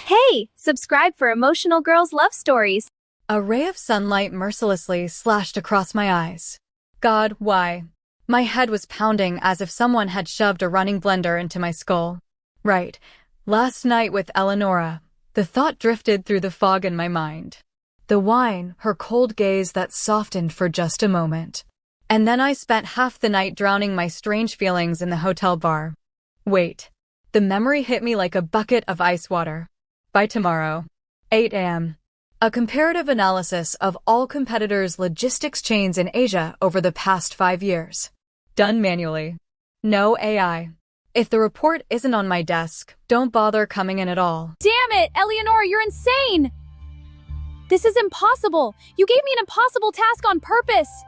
Hey, subscribe for emotional girls' love stories. A ray of sunlight mercilessly slashed across my eyes. God, why? My head was pounding as if someone had shoved a running blender into my skull. Right. Last night with Eleonora, the thought drifted through the fog in my mind. The wine, her cold gaze that softened for just a moment. And then I spent half the night drowning my strange feelings in the hotel bar. Wait. The memory hit me like a bucket of ice water. By tomorrow, 8 a.m. A comparative analysis of all competitors' logistics chains in Asia over the past 5 years. Done manually. No AI. If the report isn't on my desk, don't bother coming in at all. Damn it, Eleonora, you're insane! This is impossible! You gave me an impossible task on purpose!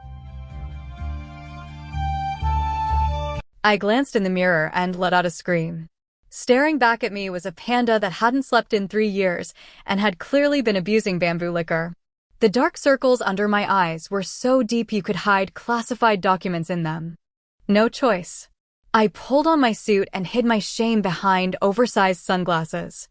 I glanced in the mirror and let out a scream. Staring back at me was a panda that hadn't slept in 3 years and had clearly been abusing bamboo liquor. The dark circles under my eyes were so deep you could hide classified documents in them. No choice. I pulled on my suit and hid my shame behind oversized sunglasses.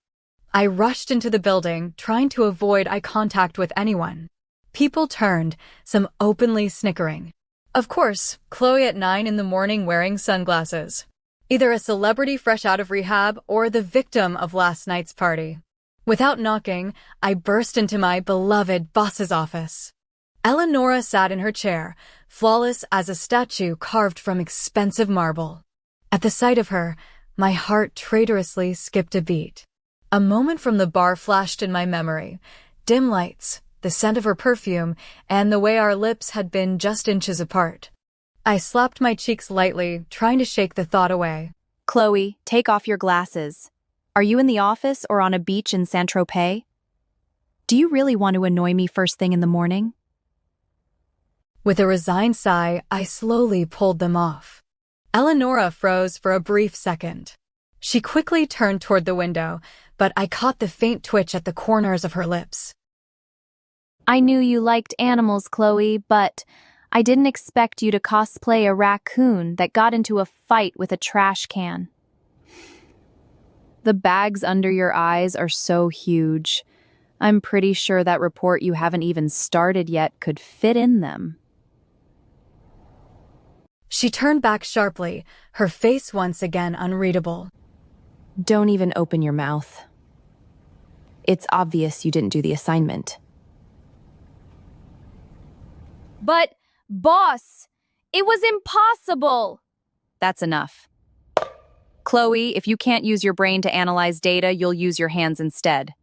I rushed into the building, trying to avoid eye contact with anyone. People turned, some openly snickering. Of course, Chloe at 9 in the morning wearing sunglasses. Either a celebrity fresh out of rehab or the victim of last night's party. Without knocking, I burst into my beloved boss's office. Eleonora sat in her chair, flawless as a statue carved from expensive marble. At the sight of her, my heart traitorously skipped a beat. A moment from the bar flashed in my memory. Dim lights, the scent of her perfume, and the way our lips had been just inches apart. I slapped my cheeks lightly, trying to shake the thought away. Chloe, take off your glasses. Are you in the office or on a beach in Saint-Tropez? Do you really want to annoy me first thing in the morning? With a resigned sigh, I slowly pulled them off. Eleonora froze for a brief second. She quickly turned toward the window, but I caught the faint twitch at the corners of her lips. I knew you liked animals, Chloe, but I didn't expect you to cosplay a raccoon that got into a fight with a trash can. The bags under your eyes are so huge. I'm pretty sure that report you haven't even started yet could fit in them. She turned back sharply, her face once again unreadable. Don't even open your mouth. It's obvious you didn't do the assignment. But, boss, it was impossible! That's enough. Chloe, if you can't use your brain to analyze data, you'll use your hands instead.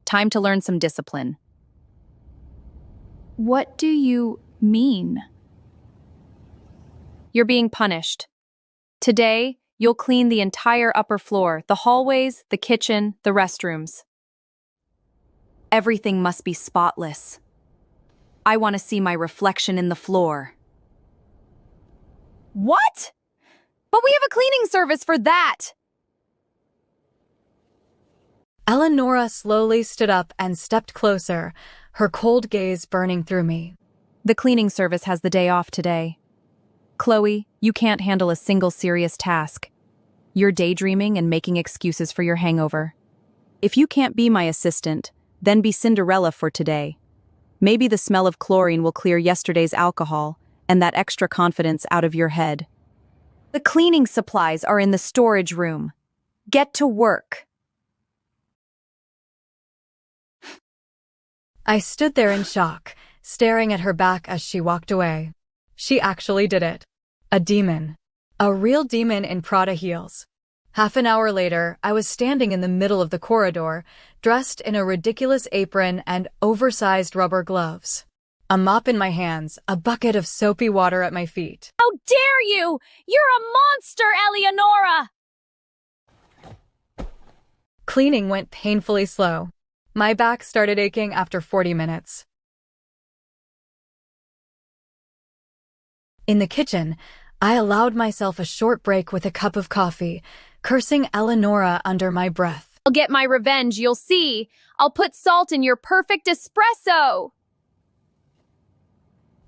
Time to learn some discipline. What do you mean? You're being punished. Today, you'll clean the entire upper floor, the hallways, the kitchen, the restrooms. Everything must be spotless. I want to see my reflection in the floor. What? But we have a cleaning service for that! Eleonora slowly stood up and stepped closer, her cold gaze burning through me. The cleaning service has the day off today. Chloe, you can't handle a single serious task. You're daydreaming and making excuses for your hangover. If you can't be my assistant, then be Cinderella for today. Maybe the smell of chlorine will clear yesterday's alcohol and that extra confidence out of your head. The cleaning supplies are in the storage room. Get to work. I stood there in shock, staring at her back as she walked away. She actually did it. A demon. A real demon in Prada heels. Half an hour later, I was standing in the middle of the corridor, dressed in a ridiculous apron and oversized rubber gloves. A mop in my hands, a bucket of soapy water at my feet. How dare you! You're a monster, Eleonora! Cleaning went painfully slow. My back started aching after 40 minutes. In the kitchen, I allowed myself a short break with a cup of coffee, cursing Eleonora under my breath. I'll get my revenge, you'll see. I'll put salt in your perfect espresso.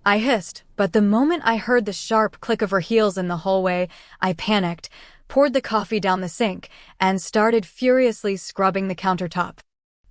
I hissed, but the moment I heard the sharp click of her heels in the hallway, I panicked, poured the coffee down the sink, and started furiously scrubbing the countertop.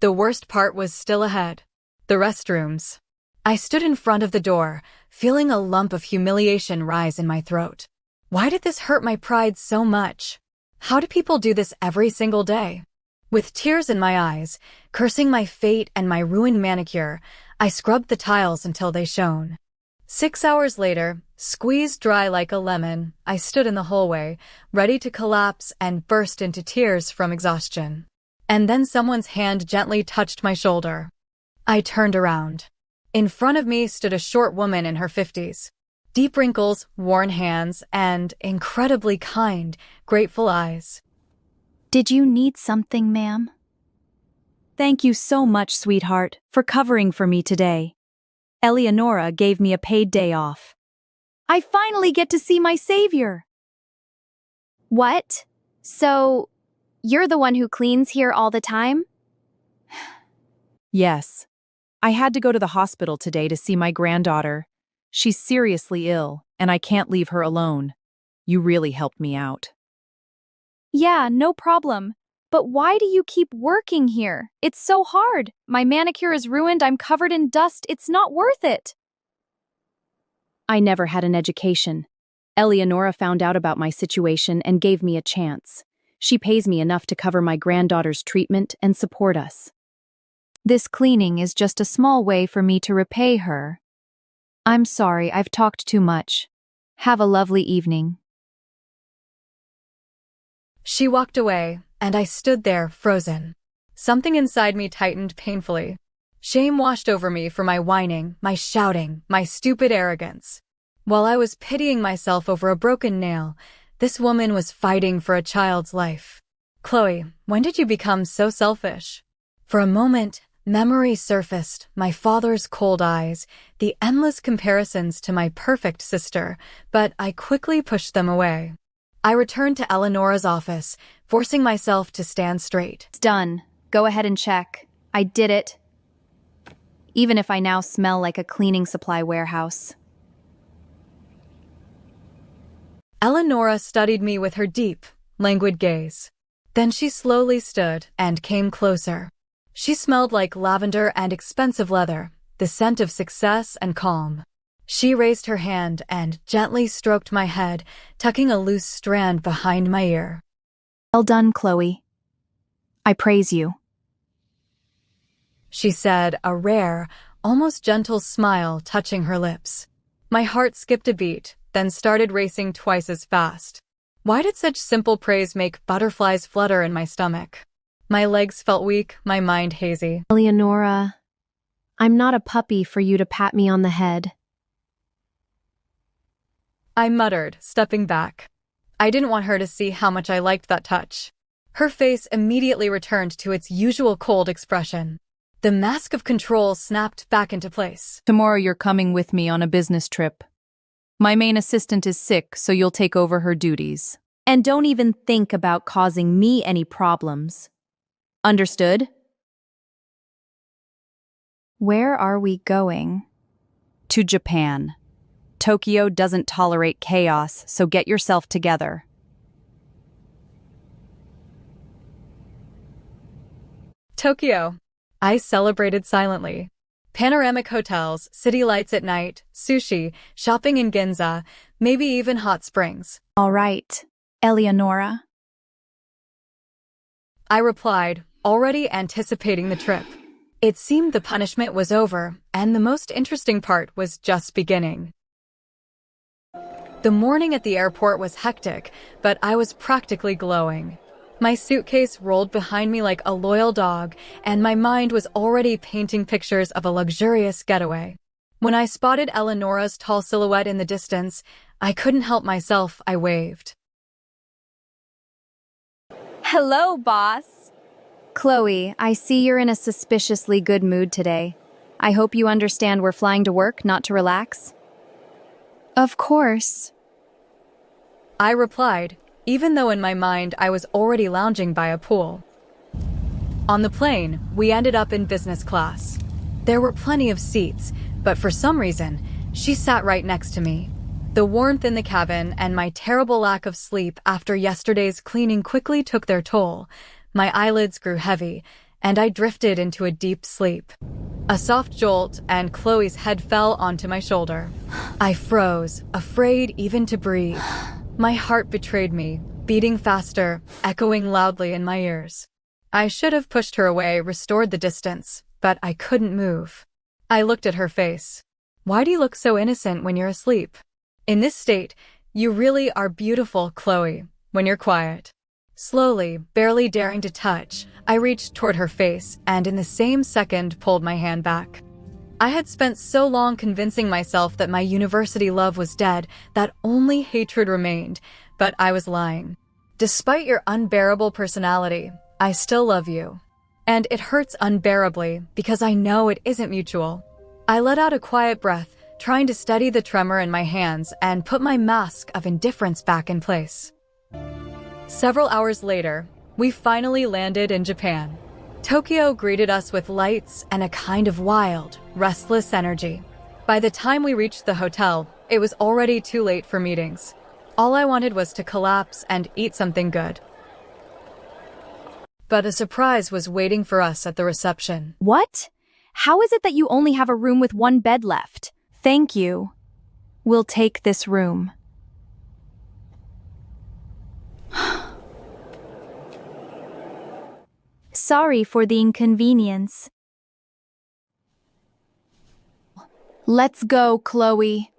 The worst part was still ahead. The restrooms. I stood in front of the door, feeling a lump of humiliation rise in my throat. Why did this hurt my pride so much? How do people do this every single day? With tears in my eyes, cursing my fate and my ruined manicure, I scrubbed the tiles until they shone. 6 hours later, squeezed dry like a lemon, I stood in the hallway, ready to collapse and burst into tears from exhaustion. And then someone's hand gently touched my shoulder. I turned around. In front of me stood a short woman in her 50s. Deep wrinkles, worn hands, and incredibly kind, grateful eyes. Did you need something, ma'am? Thank you so much, sweetheart, for covering for me today. Eleonora gave me a paid day off. I finally get to see my savior. What? So, you're the one who cleans here all the time? Yes. I had to go to the hospital today to see my granddaughter. She's seriously ill, and I can't leave her alone. You really helped me out. Yeah, no problem. But why do you keep working here? It's so hard. My manicure is ruined, I'm covered in dust, it's not worth it. I never had an education. Eleonora found out about my situation and gave me a chance. She pays me enough to cover my granddaughter's treatment and support us. This cleaning is just a small way for me to repay her. I'm sorry, I've talked too much. Have a lovely evening. She walked away, and I stood there, frozen. Something inside me tightened painfully. Shame washed over me for my whining, my shouting, my stupid arrogance. While I was pitying myself over a broken nail, this woman was fighting for a child's life. Chloe, when did you become so selfish? For a moment, memory surfaced, my father's cold eyes, the endless comparisons to my perfect sister, but I quickly pushed them away. I returned to Eleonora's office, forcing myself to stand straight. It's done. Go ahead and check. I did it. Even if I now smell like a cleaning supply warehouse. Eleonora studied me with her deep, languid gaze. Then she slowly stood and came closer. She smelled like lavender and expensive leather, the scent of success and calm. She raised her hand and gently stroked my head, tucking a loose strand behind my ear. Well done, Chloe. I praise you. She said, a rare, almost gentle smile touching her lips. My heart skipped a beat, then started racing twice as fast. Why did such simple praise make butterflies flutter in my stomach? My legs felt weak, my mind hazy. Eleonora, I'm not a puppy for you to pat me on the head. I muttered, stepping back. I didn't want her to see how much I liked that touch. Her face immediately returned to its usual cold expression. The mask of control snapped back into place. Tomorrow you're coming with me on a business trip. My main assistant is sick, so you'll take over her duties. And don't even think about causing me any problems. Understood? Where are we going? To Japan. Tokyo doesn't tolerate chaos, so get yourself together. Tokyo. I celebrated silently. Panoramic hotels, city lights at night, sushi, shopping in Ginza, maybe even hot springs. All right, Eleonora. I replied, already anticipating the trip. It seemed the punishment was over, and the most interesting part was just beginning. The morning at the airport was hectic, but I was practically glowing. My suitcase rolled behind me like a loyal dog, and my mind was already painting pictures of a luxurious getaway. When I spotted Eleonora's tall silhouette in the distance, I couldn't help myself, I waved. Hello, boss. Chloe, I see you're in a suspiciously good mood today. I hope you understand we're flying to work, not to relax. Of course. I replied, even though in my mind I was already lounging by a pool. On the plane, we ended up in business class. There were plenty of seats, but for some reason, she sat right next to me. The warmth in the cabin and my terrible lack of sleep after yesterday's cleaning quickly took their toll. My eyelids grew heavy, and I drifted into a deep sleep. A soft jolt, and Chloe's head fell onto my shoulder. I froze, afraid even to breathe. My heart betrayed me, beating faster, echoing loudly in my ears. I should have pushed her away, restored the distance, but I couldn't move. I looked at her face. Why do you look so innocent when you're asleep? In this state, you really are beautiful, Chloe, when you're quiet. Slowly, barely daring to touch, I reached toward her face and in the same second pulled my hand back. I had spent so long convincing myself that my university love was dead, that only hatred remained, but I was lying. Despite your unbearable personality, I still love you. And it hurts unbearably because I know it isn't mutual. I let out a quiet breath, trying to steady the tremor in my hands and put my mask of indifference back in place. Several hours later, we finally landed in Japan. Tokyo greeted us with lights and a kind of wild, restless energy. By the time we reached the hotel, it was already too late for meetings. All I wanted was to collapse and eat something good. But a surprise was waiting for us at the reception. What? How is it that you only have a room with one bed left? Thank you. We'll take this room. Sorry for the inconvenience. Let's go, Chloe.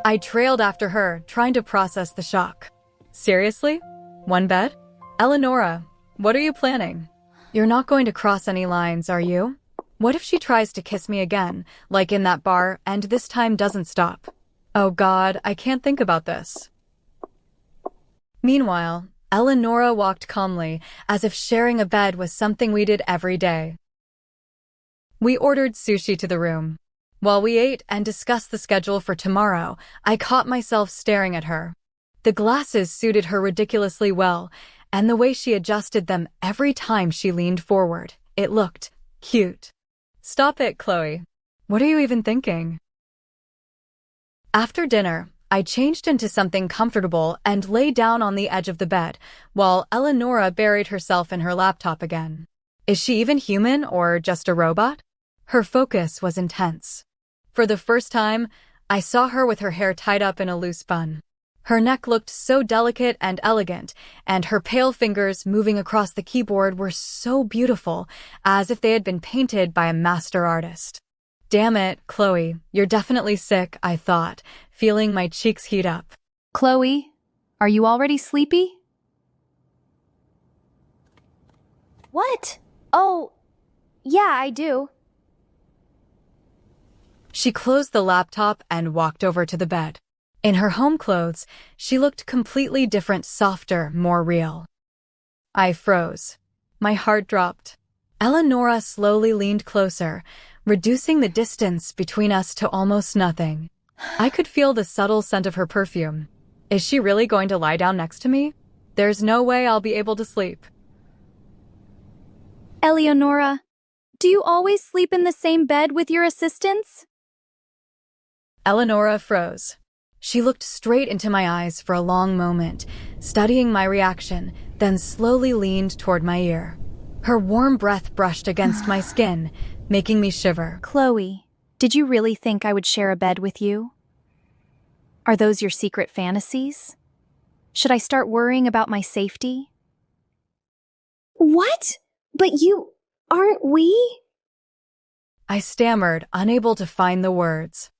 I trailed after her, trying to process the shock. Seriously? One bed? Eleonora, what are you planning? You're not going to cross any lines, are you? What if she tries to kiss me again, like in that bar, and this time doesn't stop? Oh God, I can't think about this. Meanwhile, Eleonora walked calmly, as if sharing a bed was something we did every day. We ordered sushi to the room. While we ate and discussed the schedule for tomorrow, I caught myself staring at her. The glasses suited her ridiculously well, and the way she adjusted them every time she leaned forward, it looked cute. Stop it, Chloe. What are you even thinking? After dinner, I changed into something comfortable and lay down on the edge of the bed, while Eleonora buried herself in her laptop again. Is she even human or just a robot? Her focus was intense. For the first time, I saw her with her hair tied up in a loose bun. Her neck looked so delicate and elegant, and her pale fingers moving across the keyboard were so beautiful, as if they had been painted by a master artist. Damn it, Chloe, you're definitely sick, I thought, feeling my cheeks heat up. Chloe, are you already sleepy? What? Oh, yeah, I do. She closed the laptop and walked over to the bed. In her home clothes, she looked completely different, softer, more real. I froze. My heart dropped. Eleonora slowly leaned closer, reducing the distance between us to almost nothing. I could feel the subtle scent of her perfume. Is she really going to lie down next to me? There's no way I'll be able to sleep. Eleonora, do you always sleep in the same bed with your assistants? Eleonora froze. She looked straight into my eyes for a long moment, studying my reaction, then slowly leaned toward my ear. Her warm breath brushed against my skin, making me shiver. Chloe, did you really think I would share a bed with you? Are those your secret fantasies? Should I start worrying about my safety? What? But aren't we? I stammered, unable to find the words.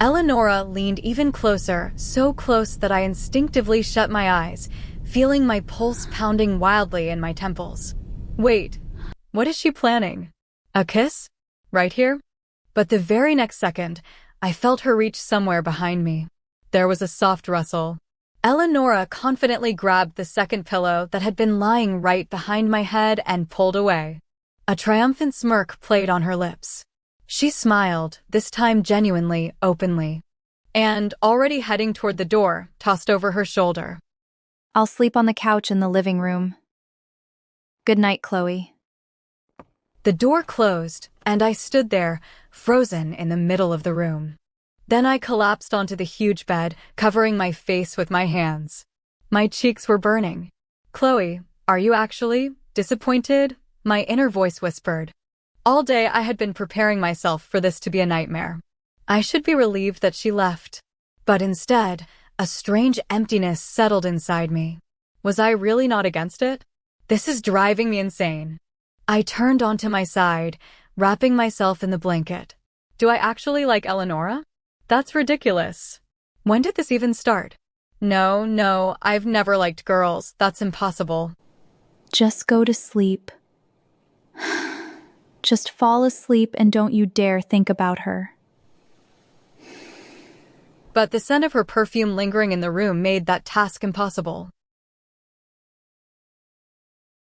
Eleonora leaned even closer, so close that I instinctively shut my eyes, feeling my pulse pounding wildly in my temples. Wait, what is she planning? A kiss? Right here? But the very next second, I felt her reach somewhere behind me. There was a soft rustle. Eleonora confidently grabbed the second pillow that had been lying right behind my head and pulled away. A triumphant smirk played on her lips. She smiled, this time genuinely, openly, and, already heading toward the door, tossed over her shoulder. I'll sleep on the couch in the living room. Good night, Chloe. The door closed, and I stood there, frozen in the middle of the room. Then I collapsed onto the huge bed, covering my face with my hands. My cheeks were burning. Chloe, are you actually disappointed? My inner voice whispered. All day I had been preparing myself for this to be a nightmare. I should be relieved that she left. But instead, a strange emptiness settled inside me. Was I really not against it? This is driving me insane. I turned onto my side, wrapping myself in the blanket. Do I actually like Eleonora? That's ridiculous. When did this even start? No, I've never liked girls. That's impossible. Just go to sleep. Just fall asleep and don't you dare think about her. But the scent of her perfume lingering in the room made that task impossible.